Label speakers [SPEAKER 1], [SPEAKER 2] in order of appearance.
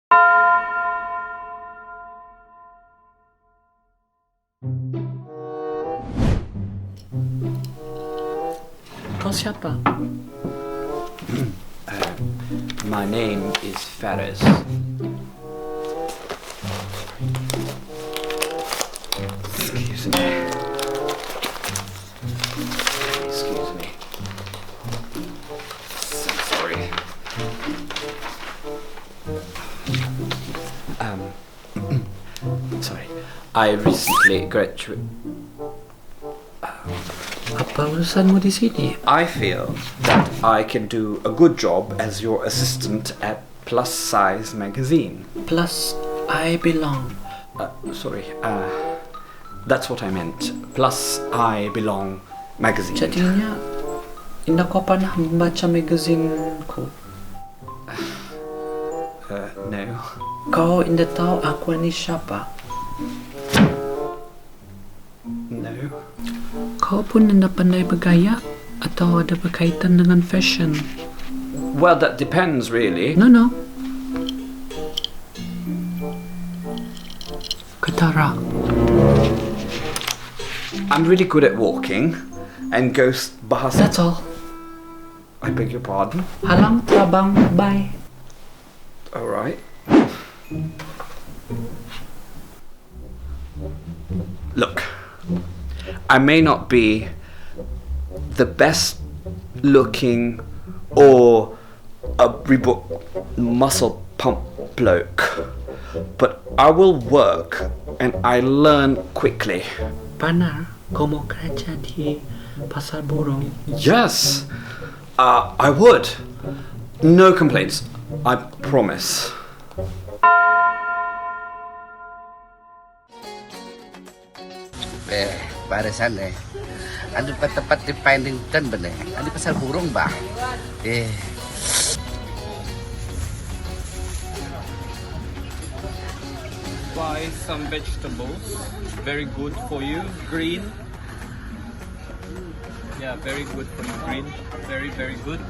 [SPEAKER 1] Kau siapa?
[SPEAKER 2] My name is Faris. Excuse me. Excuse me. So sorry. Sorry. I recently graduated.
[SPEAKER 1] Apa urusanmu di sini?
[SPEAKER 2] I feel that I can do a good job as your assistant at Plus Size magazine.
[SPEAKER 1] Plus, I belong.
[SPEAKER 2] That's what I meant. Plus I Belong magazine.
[SPEAKER 1] Jadinya, indah kau pernah membaca magazine-ku?
[SPEAKER 2] No.
[SPEAKER 1] Kau indah tahu aku ini siapa?
[SPEAKER 2] No.
[SPEAKER 1] Kau pun indah pandai bergaya atau ada berkaitan dengan fashion?
[SPEAKER 2] Well, that depends, really.
[SPEAKER 1] No. Ketara.
[SPEAKER 2] I'm really good at walking and ghost bahasa.
[SPEAKER 1] That's all.
[SPEAKER 2] I beg your pardon?
[SPEAKER 1] Halang trabang, bye.
[SPEAKER 2] All right. Look, I may not be the best looking or a Reebok muscle pump bloke, but I will work and I learn quickly.
[SPEAKER 1] Benar, kau mau kerja di pasar burung?
[SPEAKER 2] Yes, I would. No complaints, I promise.
[SPEAKER 3] Barisan Ano pa tapat di Paddington ba Ano pasar burung ba?
[SPEAKER 4] Buy some vegetables. Very good for you. Green. Yeah, very good for you. Green. Very, very good.